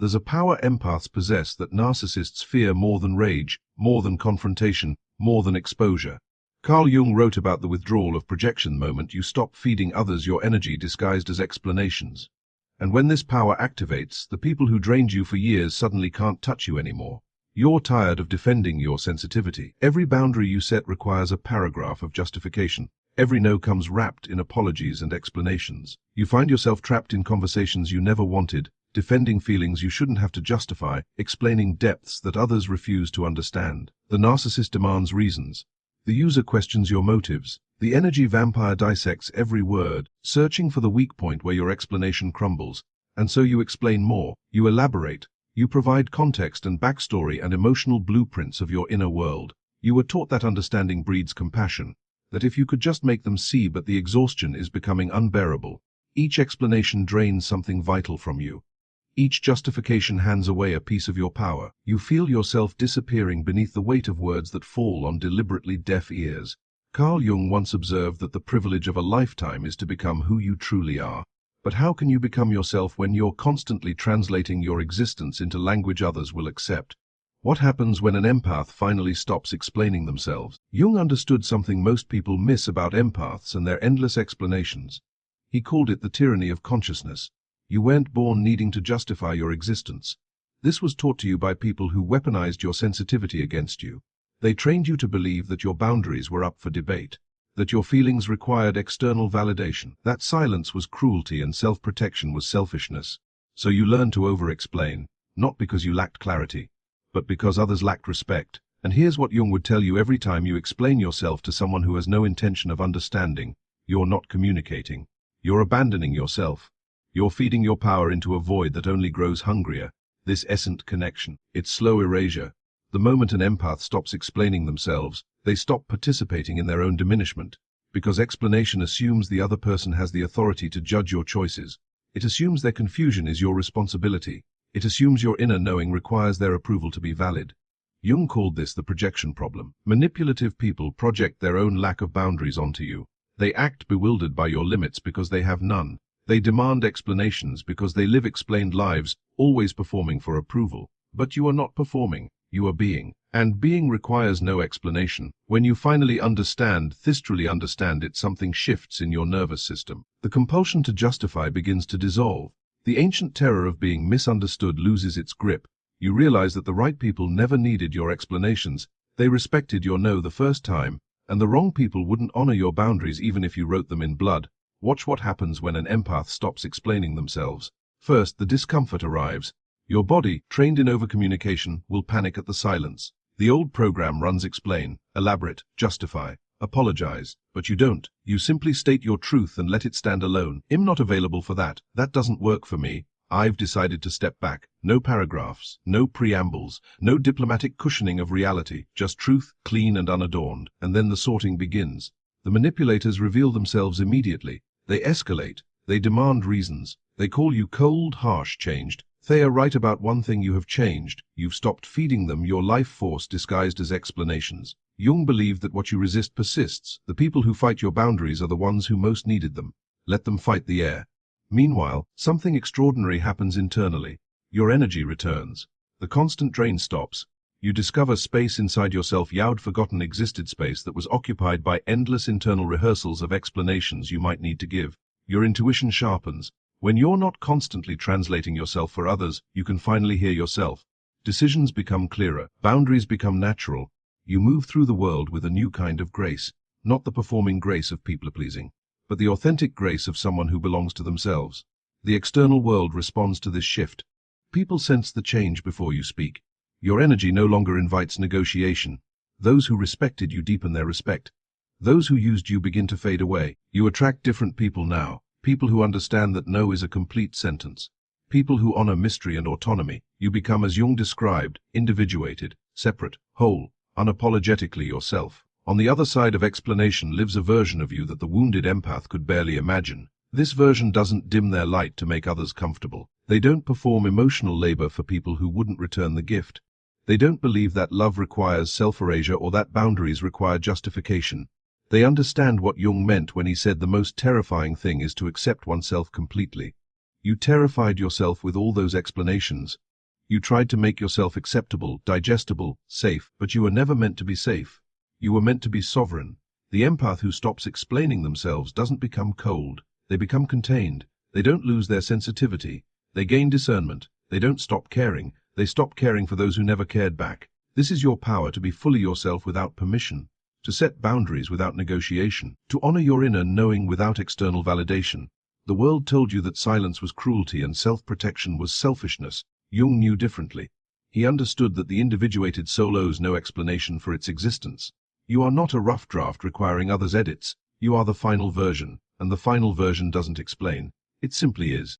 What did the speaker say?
There's a power empaths possess that narcissists fear more than rage, more than confrontation, more than exposure. Carl Jung wrote about the withdrawal of projection moment you stop feeding others your energy disguised as explanations. And when this power activates, the people who drained you for years suddenly can't touch you anymore. You're tired of defending your sensitivity. Every boundary you set requires a paragraph of justification. Every no comes wrapped in apologies and explanations. You find yourself trapped in conversations you never wanted, defending feelings you shouldn't have to justify, explaining depths that others refuse to understand. The narcissist demands reasons. The user questions your motives. The energy vampire dissects every word, searching for the weak point where your explanation crumbles. And so you explain more, you elaborate, you provide context and backstory and emotional blueprints of your inner world. You were taught that understanding breeds compassion, that if you could just make them see, but the exhaustion is becoming unbearable. Each explanation drains something vital from you. Each justification hands away a piece of your power. You feel yourself disappearing beneath the weight of words that fall on deliberately deaf ears. Carl Jung once observed that the privilege of a lifetime is to become who you truly are. But how can you become yourself when you're constantly translating your existence into language others will accept? What happens when an empath finally stops explaining themselves? Jung understood something most people miss about empaths and their endless explanations. He called it the tyranny of consciousness. You weren't born needing to justify your existence. This was taught to you by people who weaponized your sensitivity against you. They trained you to believe that your boundaries were up for debate, that your feelings required external validation, that silence was cruelty and self-protection was selfishness. So you learned to over-explain, not because you lacked clarity, but because others lacked respect. And here's what Jung would tell you every time you explain yourself to someone who has no intention of understanding: you're not communicating. You're abandoning yourself. You're feeding your power into a void that only grows hungrier. This isn't connection. It's slow erasure. The moment an empath stops explaining themselves, they stop participating in their own diminishment. Because explanation assumes the other person has the authority to judge your choices. It assumes their confusion is your responsibility. It assumes your inner knowing requires their approval to be valid. Jung called this the projection problem. Manipulative people project their own lack of boundaries onto you. They act bewildered by your limits because they have none. They demand explanations because they live explained lives, always performing for approval. But you are not performing, you are being. And being requires no explanation. When you finally understand, thestrally understand it, something shifts in your nervous system. The compulsion to justify begins to dissolve. The ancient terror of being misunderstood loses its grip. You realize that the right people never needed your explanations. They respected your no the first time, and the wrong people wouldn't honor your boundaries even if you wrote them in blood. Watch what happens when an empath stops explaining themselves. First, the discomfort arrives. Your body, trained in overcommunication, will panic at the silence. The old program runs explain, elaborate, justify, apologize. But you don't. You simply state your truth and let it stand alone. I'm not available for that. That doesn't work for me. I've decided to step back. No paragraphs, no preambles, no diplomatic cushioning of reality, just truth, clean and unadorned. And then the sorting begins. The manipulators reveal themselves immediately. They escalate. They demand reasons. They call you cold, harsh, changed. They are right about one thing: you have changed. You've stopped feeding them your life force disguised as explanations. Jung believed that what you resist persists. The people who fight your boundaries are the ones who most needed them. Let them fight the air. Meanwhile, something extraordinary happens internally. Your energy returns. The constant drain stops. You discover space inside yourself you'd forgotten existed, space that was occupied by endless internal rehearsals of explanations you might need to give. Your intuition sharpens. When you're not constantly translating yourself for others, you can finally hear yourself. Decisions become clearer. Boundaries become natural. You move through the world with a new kind of grace. Not the performing grace of people-pleasing, but the authentic grace of someone who belongs to themselves. The external world responds to this shift. People sense the change before you speak. Your energy no longer invites negotiation. Those who respected you deepen their respect. Those who used you begin to fade away. You attract different people now. People who understand that no is a complete sentence. People who honor mystery and autonomy. You become, as Jung described, individuated, separate, whole, unapologetically yourself. On the other side of explanation lives a version of you that the wounded empath could barely imagine. This version doesn't dim their light to make others comfortable. They don't perform emotional labor for people who wouldn't return the gift. They don't believe that love requires self-erasure or that boundaries require justification. They understand what Jung meant when he said the most terrifying thing is to accept oneself completely. You terrified yourself with all those explanations. You tried to make yourself acceptable, digestible, safe, but you were never meant to be safe. You were meant to be sovereign. The empath who stops explaining themselves doesn't become cold. They become contained. They don't lose their sensitivity. They gain discernment. They don't stop caring. They stop caring for those who never cared back. This is your power, to be fully yourself without permission, to set boundaries without negotiation, to honor your inner knowing without external validation. The world told you that silence was cruelty and self-protection was selfishness. Jung knew differently. He understood that the individuated soul owes no explanation for its existence. You are not a rough draft requiring others' edits. You are the final version, and the final version doesn't explain. It simply is.